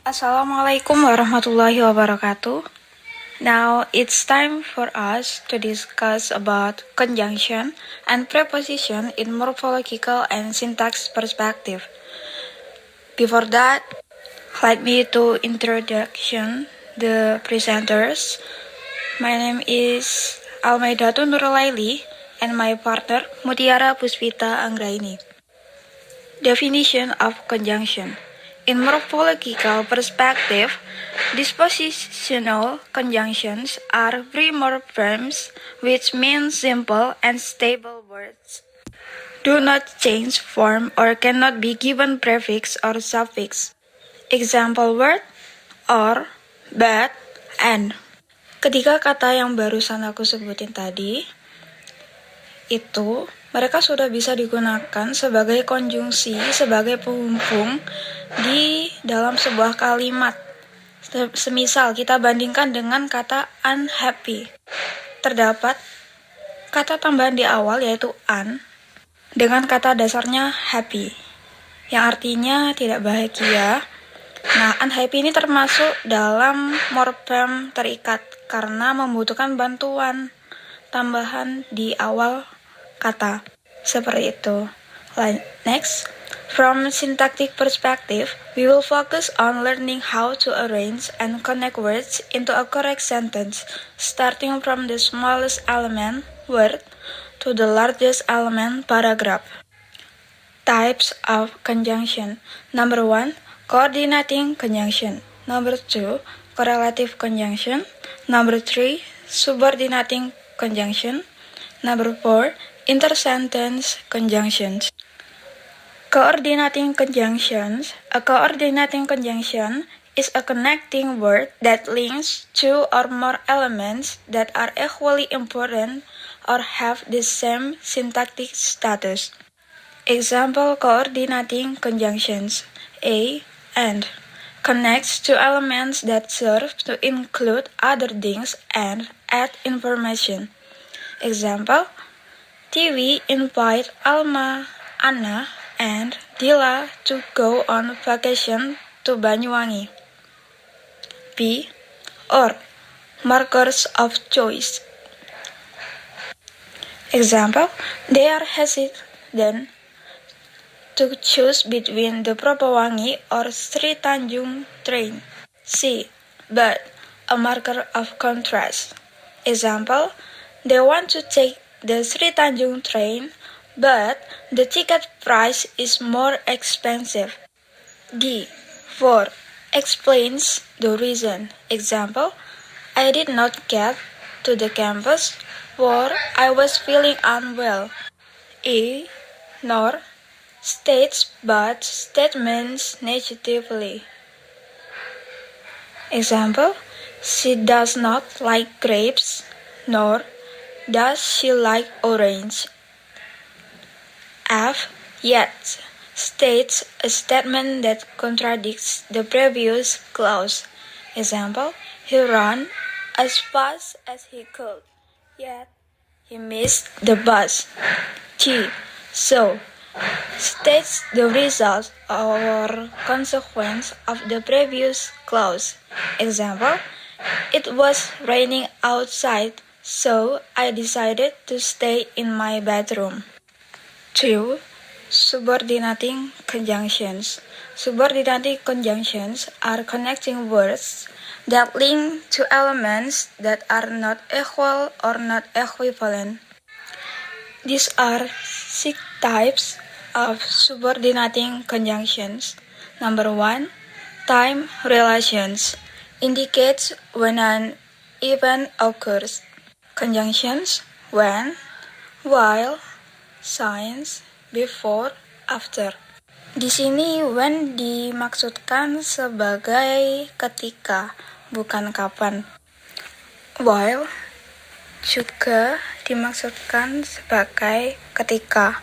Assalamualaikum warahmatullahi wabarakatuh. Now it's time for us to discuss about conjunction and preposition in morphological and syntax perspective. Before that, let me to introduction the presenters. My name is Almaidatul Nurulaili and my partner Mutiara Puspita Anggraini. Definition of conjunction. In morphological perspective, dispositional conjunctions are primorphemes, which mean simple and stable words, do not change form or cannot be given prefix or suffix. Example word, or, but, and. Ketiga kata yang barusan aku sebutin tadi, itu mereka sudah bisa digunakan sebagai konjungsi, sebagai penghubung di dalam sebuah kalimat. Semisal kita bandingkan dengan kata unhappy. Terdapat kata tambahan di awal yaitu un dengan kata dasarnya happy, yang artinya tidak bahagia. Nah, unhappy ini termasuk dalam morfem terikat karena membutuhkan bantuan tambahan di awal kata. Seperti itu. Next, from syntactic perspective, we will focus on learning how to arrange and connect words into a correct sentence, starting from the smallest element, word, to the largest element, paragraph. Types of conjunction. Number 1, coordinating conjunction. Number 2, correlative conjunction. Number 3, subordinating conjunction. Number 4, intersentence conjunctions. Coordinating conjunctions. A coordinating conjunction is a connecting word that links two or more elements that are equally important or have the same syntactic status. Example coordinating conjunctions. A, and. Connects two elements that serve to include other things and add information. Example, Tiwi invite Alma, Anna, and Dila to go on vacation to Banyuwangi. B, or markers of choice. Example, they are hesitant to choose between the Propowangi or Sri Tanjung train. C, but, a marker of contrast. Example, they want to take the Sri Tanjung train, but the ticket price is more expensive. D, for, explains the reason. Example, I did not get to the campus for I was feeling unwell. E, nor, states but statements negatively. Example, she does not like grapes, nor does she like orange. F, yet, states a statement that contradicts the previous clause. Example, he ran as fast as he could, yet he missed the bus. G, so, states the result or consequence of the previous clause. Example, it was raining outside, so I decided to stay in my bedroom. 2. Subordinating conjunctions. Subordinating conjunctions are connecting words that link to elements that are not equal or not equivalent. These are 6 types of subordinating conjunctions. Number 1, time relations. Indicates when an event occurs. Conjunctions when, while, since, before, after. Di sini when dimaksudkan sebagai ketika, bukan kapan. While juga dimaksudkan sebagai ketika.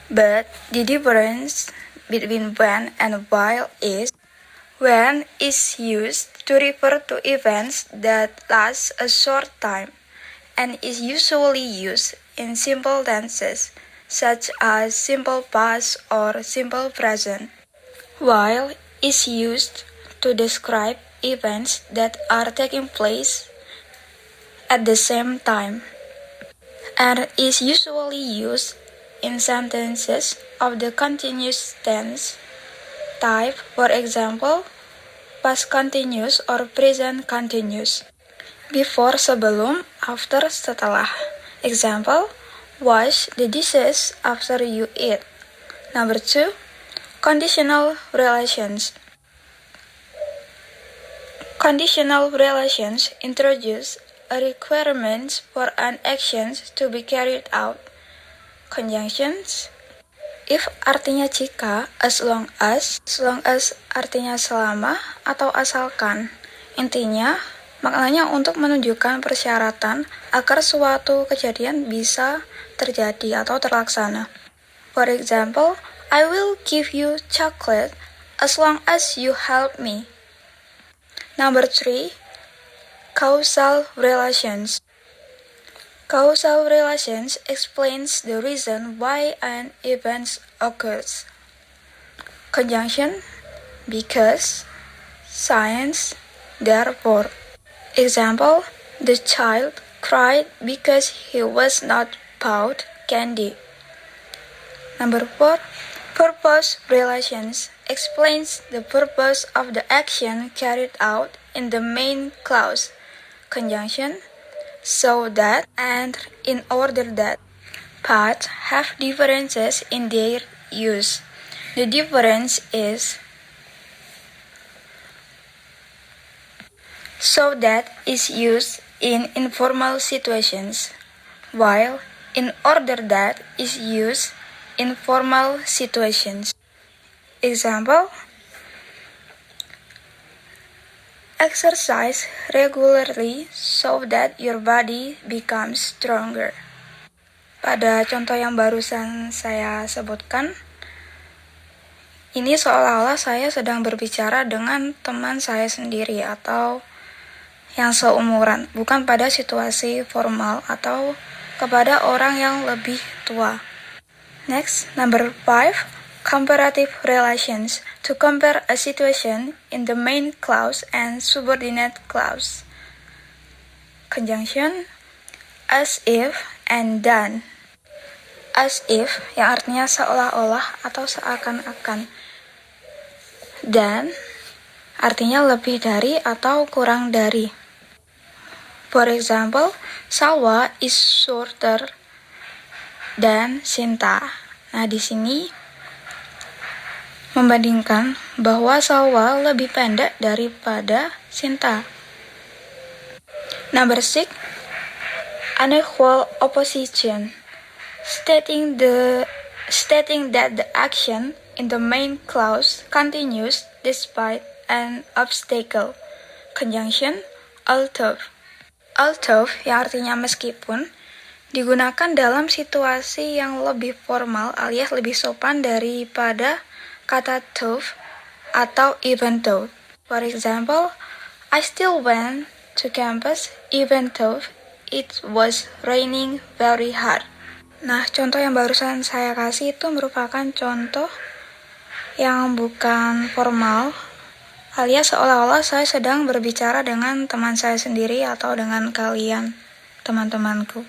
But the difference between when and while is when is used to refer to events that last a short time and is usually used in simple tenses such as simple past or simple present, while is used to describe events that are taking place at the same time, and is usually used in sentences of the continuous tense type, for example, past continuous or present continuous. Before, sebelum, after, setelah. Example, wash the dishes after you eat. Number 2, conditional relations. Conditional relations introduce a requirement for an action to be carried out. Conjunctions. If artinya jika, as long as artinya selama atau asalkan. Intinya, maknanya untuk menunjukkan persyaratan agar suatu kejadian bisa terjadi atau terlaksana. For example, I will give you chocolate as long as you help me. Number 3, causal relations. Causal relations explains the reason why an event occurs. Conjunction, because, since, therefore. Example, the child cried because he was not bought candy. Number 4, purpose relations explains the purpose of the action carried out in the main clause. Conjunction, so that and in order that. But have differences in their use. The difference is so that is used in informal situations, while in order that is used in formal situations. Example, exercise regularly so that your body becomes stronger. Pada contoh yang barusan saya sebutkan, ini seolah-olah saya sedang berbicara dengan teman saya sendiri atau yang seumuran, bukan pada situasi formal atau kepada orang yang lebih tua. Next, number 5, comparative relations, to compare a situation in the main clause and subordinate clause. Conjunction, as if and then. As if yang artinya seolah-olah atau seakan-akan. Dan artinya lebih dari atau kurang dari. For example, Salwa is shorter than Sinta. Nah, di sini membandingkan bahwa Salwa lebih pendek daripada Sinta. Number 6, unequal opposition, stating that the action in the main clause continues despite an obstacle. Conjunction, although. Although yang artinya meskipun digunakan dalam situasi yang lebih formal alias lebih sopan daripada kata though atau even though. For example, I still went to campus even though it was raining very hard. Nah, contoh yang barusan saya kasih itu merupakan contoh yang bukan formal, alias seolah-olah saya sedang berbicara dengan teman saya sendiri atau dengan kalian, teman-temanku.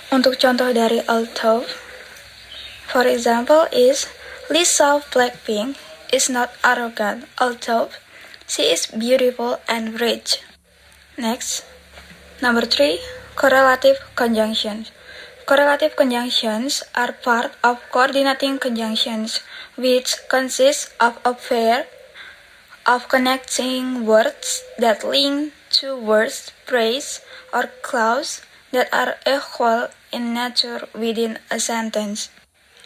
Untuk contoh dari although, for example is, Lisa of Blackpink is not arrogant, although she is beautiful and rich. Next, number 3, correlative conjunctions. Correlative conjunctions are part of coordinating conjunctions, which consist of a pair of connecting words that link two words, phrase, or clause that are equal in nature within a sentence.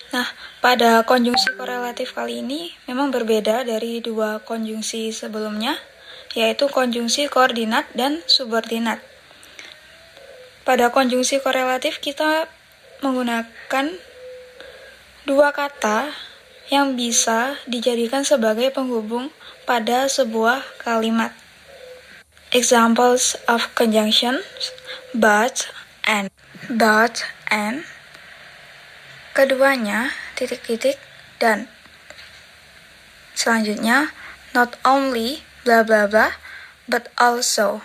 Nah, pada konjungsi korelatif kali ini memang berbeda dari dua konjungsi sebelumnya, yaitu konjungsi koordinat dan subordinat. Pada konjungsi korelatif kita menggunakan dua kata yang bisa dijadikan sebagai penghubung pada sebuah kalimat. Examples of conjunctions, but, and. But, and. Keduanya, titik-titik, dan. Selanjutnya, not only, blah blah blah, but also.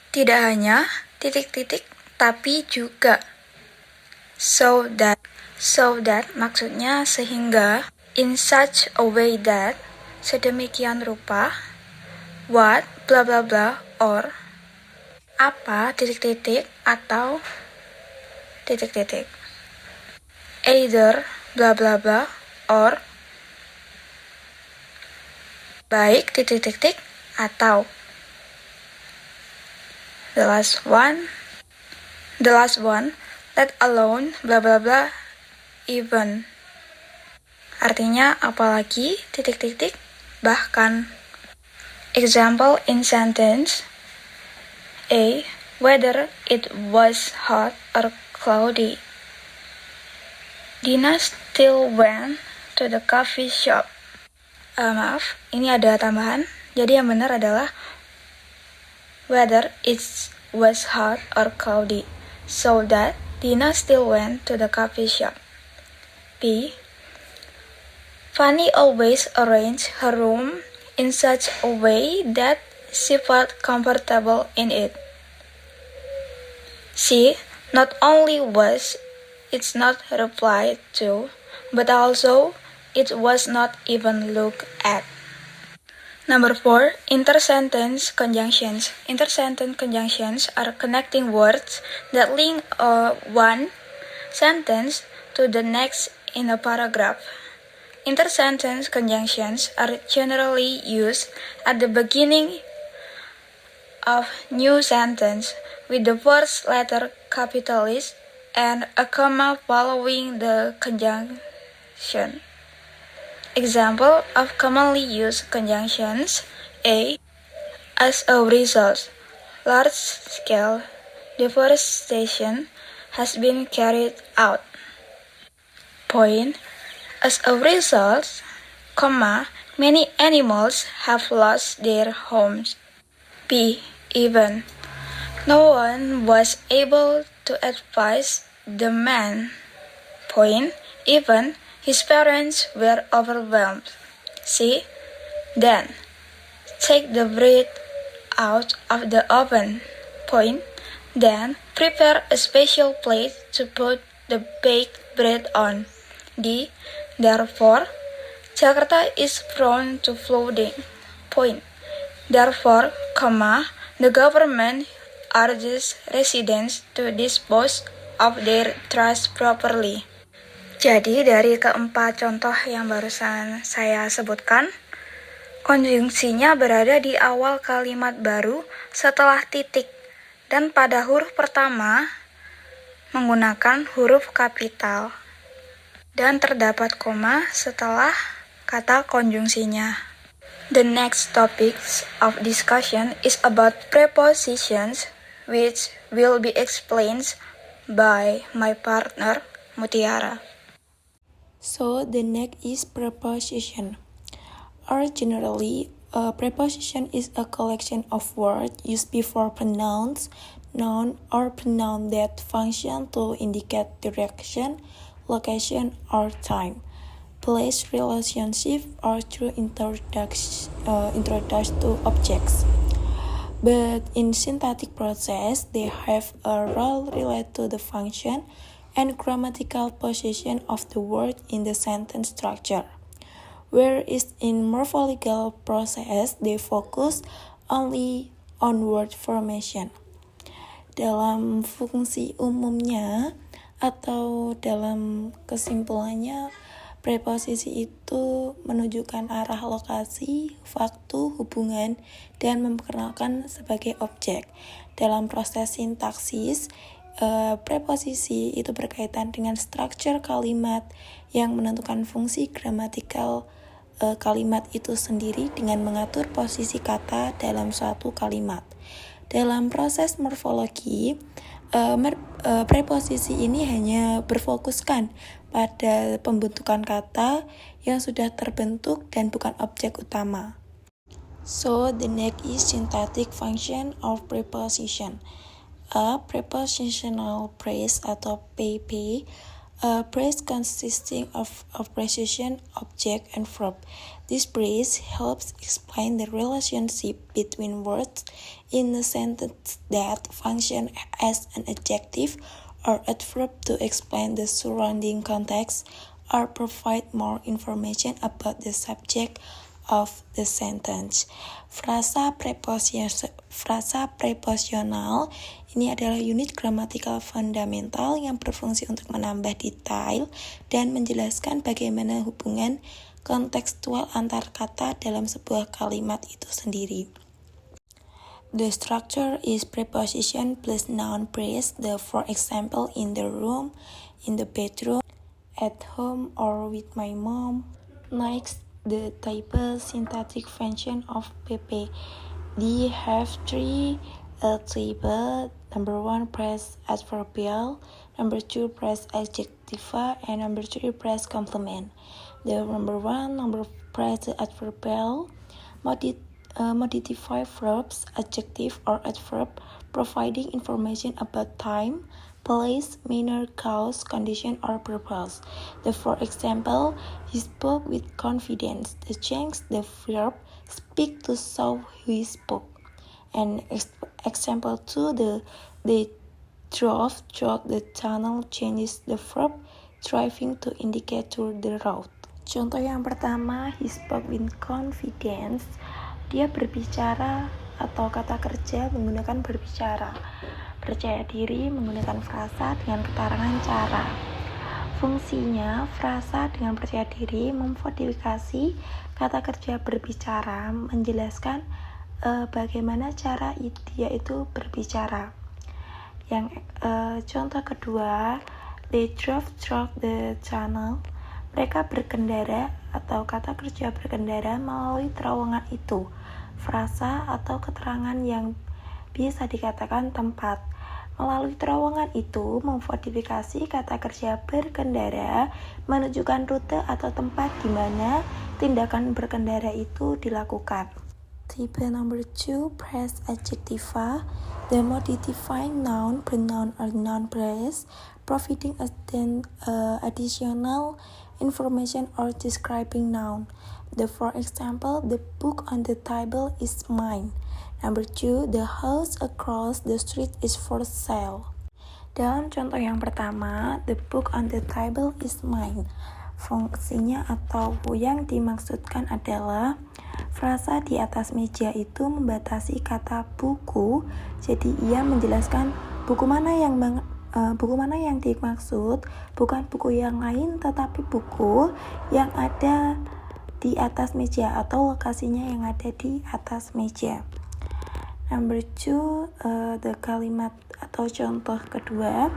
Tidak hanya titik-titik, tapi juga. So that maksudnya sehingga, in such a way that, sedemikian rupa, what, blah blah blah, or, apa, titik-titik, atau, titik-titik. Either, blah blah blah, or, baik, titik-titik, atau. The last one, let alone, blah blah blah, even. Artinya, apalagi, titik-titik, bahkan. Example in sentence A. Whether it was hot or cloudy, Dina still went to the coffee shop. Maaf, ini ada tambahan. Jadi yang benar adalah whether it was hot or cloudy, so that Dina still went to the coffee shop. B. Fanny always arranged her room in such a way that she felt comfortable in it. C. Not only was it not replied to, but also it was not even looked at. Number 4. Intersentence conjunctions. Intersentence conjunctions are connecting words that link one sentence to the next in a paragraph. Intersentence conjunctions are generally used at the beginning of new sentence with the first letter capitalized and a comma following the conjunction. Example of commonly used conjunctions: A. As a result, large-scale deforestation has been carried out. Point. As a result, many animals have lost their homes. B. Even. No one was able to advise the man. Point. Even his parents were overwhelmed. C. Then. Take the bread out of the oven. Point. Then prepare a special plate to put the baked bread on. D. Therefore, Jakarta is prone to flooding. Point. Therefore, the government urges residents to dispose of their trash properly. Jadi dari keempat contoh yang barusan saya sebutkan, konjungsinya berada di awal kalimat baru setelah titik dan pada huruf pertama menggunakan huruf kapital. Dan terdapat koma setelah kata konjungsinya. The next topic of discussion is about prepositions, which will be explained by my partner, Mutiara. So the next is preposition. Originally, a preposition is a collection of words used before pronouns, noun, or pronoun that function to indicate direction, location, or time, place, relationship, or true introduction to objects. But in syntactic process, they have a role related to the function and grammatical position of the word in the sentence structure. Whereas in morphological process, they focus only on word formation. Dalam fungsi umumnya, atau dalam kesimpulannya, preposisi itu menunjukkan arah lokasi, waktu, hubungan, dan memperkenalkan sebagai objek. Dalam proses sintaksis, preposisi itu berkaitan dengan struktur kalimat yang menentukan fungsi gramatikal kalimat itu sendiri dengan mengatur posisi kata dalam suatu kalimat. Dalam proses morfologi, preposisi ini hanya berfokuskan pada pembentukan kata yang sudah terbentuk dan bukan objek utama. So, the next is syntactic function of preposition. A prepositional phrase atau PP A phrase consisting of a preposition, object, and verb. This phrase helps explain the relationship between words in a sentence that function as an adjective or adverb to explain the surrounding context or provide more information about the subject of the sentence. Frasa preposisional ini adalah unit gramatikal fundamental yang berfungsi untuk menambah detail dan menjelaskan bagaimana hubungan kontekstual antar kata dalam sebuah kalimat itu sendiri. The structure is preposition plus noun phrase, for example, in the room, in the bedroom, at home, or with my mom. Next, the table syntactic function of PP. They have three table. Number 1, press adverbial. Number 2, press adjectiva. And number 3, press complement. The number 1, press adverbial. Modify verbs, adjective, or adverb, providing information about time, place, manner, cause, condition, or purpose. For example, he spoke with confidence. The change the verb speak to show he spoke. And example 2, they drove the tunnel changes the verb driving to indicate to the road. Contoh yang pertama, he spoke with confidence. Dia berbicara atau kata kerja menggunakan berbicara. Percaya diri menggunakan frasa dengan keterangan cara. Fungsinya, frasa dengan percaya diri memodifikasi kata kerja berbicara, menjelaskan bagaimana cara dia itu berbicara. Yang contoh kedua, they drove the tunnel. Mereka berkendara atau kata kerja berkendara melalui terowongan itu. Frasa atau keterangan yang bisa dikatakan tempat. Melalui terowongan itu memodifikasi kata kerja berkendara menunjukkan rute atau tempat di mana tindakan berkendara itu dilakukan. Type number 2, press adjectiva. The modifying noun, pronoun, or noun phrase, providing additional information or describing noun. For example, the book on the table is mine. Number 2, the house across the street is for sale. Dalam contoh yang pertama, the book on the table is mine. Fungsinya atau yang dimaksudkan adalah frasa di atas meja itu membatasi kata buku, jadi ia menjelaskan buku mana yang dimaksud, bukan buku yang lain tetapi buku yang ada di atas meja atau lokasinya yang ada di atas meja. Number 2, the kalimat atau contoh kedua,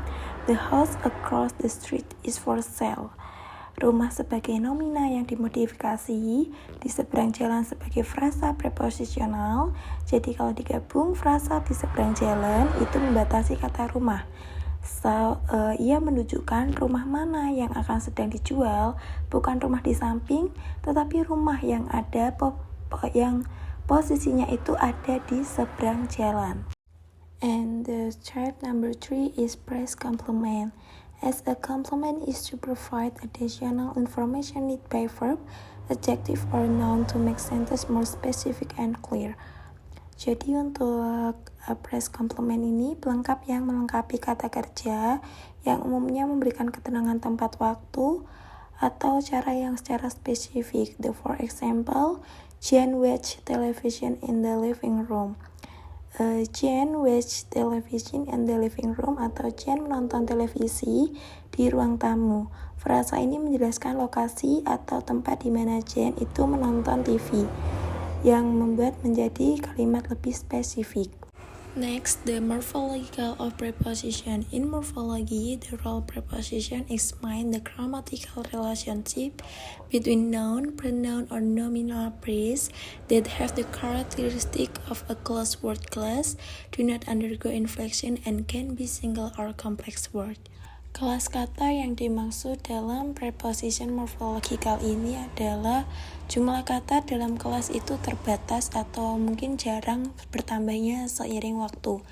the house across the street is for sale. Rumah sebagai nomina yang dimodifikasi, di seberang jalan sebagai frasa preposisional. Jadi kalau digabung frasa di seberang jalan itu membatasi kata rumah. Ia menunjukkan rumah mana yang akan sedang dijual, bukan rumah di samping, tetapi rumah yang ada yang posisinya itu ada di seberang jalan. And the type number 3 is press complement. As a complement is to provide additional information needed by verb, adjective, or noun to make sentence more specific and clear. Jadi untuk press complement ini pelengkap yang melengkapi kata kerja yang umumnya memberikan keterangan tempat waktu atau cara yang secara spesifik. For example, Jane watched television in the living room. Jane watched television in the living room atau Jane menonton televisi di ruang tamu. Frasa ini menjelaskan lokasi atau tempat di mana Jane itu menonton TV, yang membuat menjadi kalimat lebih spesifik. Next, the morphological of preposition. In morphology, the role preposition explain the grammatical relationship between noun, pronoun, or nominal phrase that have the characteristic of a closed word class, do not undergo inflection, and can be single or complex word. Kelas kata yang dimaksud dalam preposition morphological ini adalah jumlah kata dalam kelas itu terbatas atau mungkin jarang bertambahnya seiring waktu.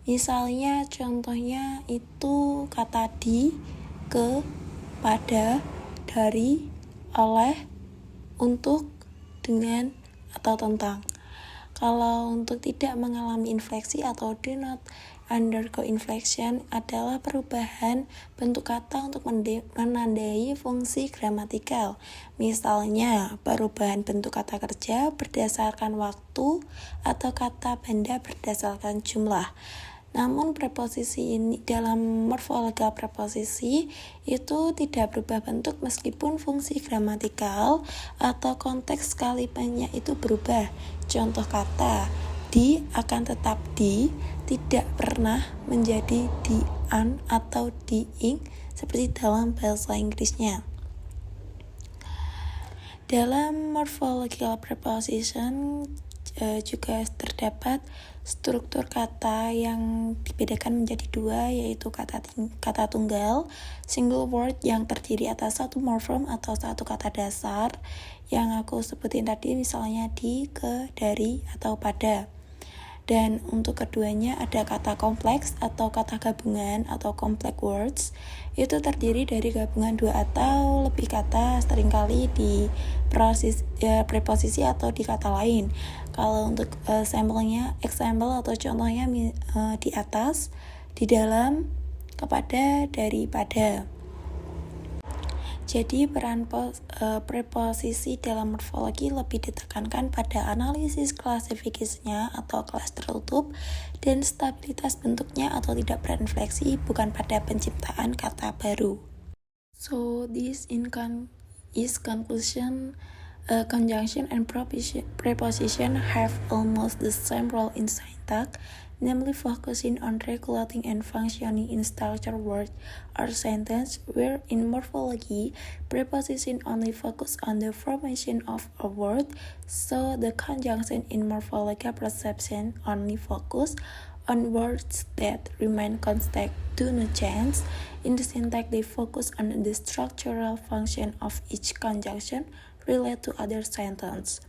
Misalnya contohnya itu kata di, ke, pada, dari, oleh, untuk, dengan, atau tentang. Kalau untuk tidak mengalami infleksi atau do not undergo inflection adalah perubahan bentuk kata untuk menandai fungsi gramatikal. Misalnya, perubahan bentuk kata kerja berdasarkan waktu atau kata benda berdasarkan jumlah. Namun preposisi ini dalam morfologi preposisi itu tidak berubah bentuk meskipun fungsi gramatikal atau konteks kalimatnya itu berubah. Contoh kata di akan tetap di, tidak pernah menjadi di an atau di ing seperti dalam bahasa Inggrisnya. Dalam morphological preposition juga terdapat struktur kata yang dibedakan menjadi dua, yaitu kata tunggal, single word yang terdiri atas satu morfem atau satu kata dasar yang aku sebutin tadi, misalnya di, ke, dari, atau pada. Dan untuk keduanya ada kata kompleks atau kata gabungan atau complex words. Itu terdiri dari gabungan dua atau lebih kata, seringkali di preposisi atau di kata lain. Kalau untuk sampelnya, example atau contohnya di atas, di dalam, kepada, daripada. Jadi peran preposisi dalam morfologi lebih ditekankan pada analisis klasifikasinya atau kelas tertutup dan stabilitas bentuknya atau tidak berinfleksi, bukan pada penciptaan kata baru. So this is conclusion. Conjunction and preposition have almost the same role in syntax, namely focusing on regulating and functioning in structured word or sentence, where in morphology, preposition only focus on the formation of a word, so the conjunction in morphological perception only focus on words that remain constant, do not change. In the syntax, they focus on the structural function of each conjunction relate to other sentence.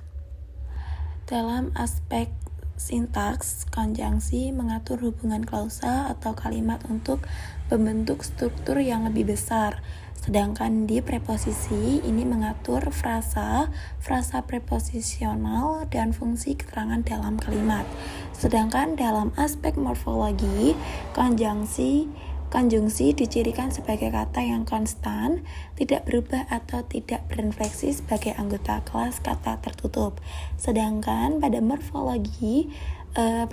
Dalam aspek sintaks, konjungsi mengatur hubungan klausa atau kalimat untuk membentuk struktur yang lebih besar. Sedangkan di preposisi ini mengatur frasa preposisional dan fungsi keterangan dalam kalimat. Sedangkan dalam aspek morfologi, konjungsi dicirikan sebagai kata yang konstan, tidak berubah atau tidak berinfleksi sebagai anggota kelas kata tertutup. Sedangkan pada morfologi,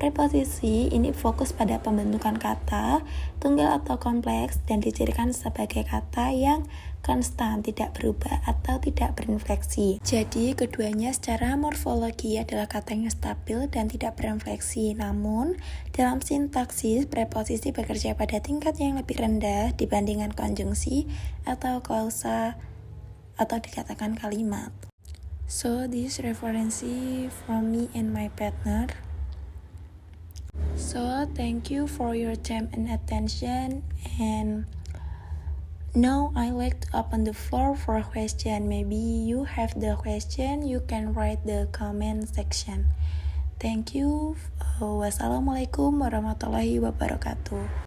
preposisi ini fokus pada pembentukan kata, tunggal atau kompleks, dan dicirikan sebagai kata yang konstan, tidak berubah atau tidak berinfleksi. Jadi keduanya secara morfologi adalah kata yang stabil dan tidak berinfleksi. Namun dalam sintaksis, preposisi bekerja pada tingkat yang lebih rendah dibandingkan konjungsi atau klausa atau dikatakan kalimat. So this reference from me and my partner. So thank you for your time and attention, and now I like to open the floor for a question. Maybe you have the question, you can write the comment section. Thank you. Wassalamualaikum warahmatullahi wabarakatuh.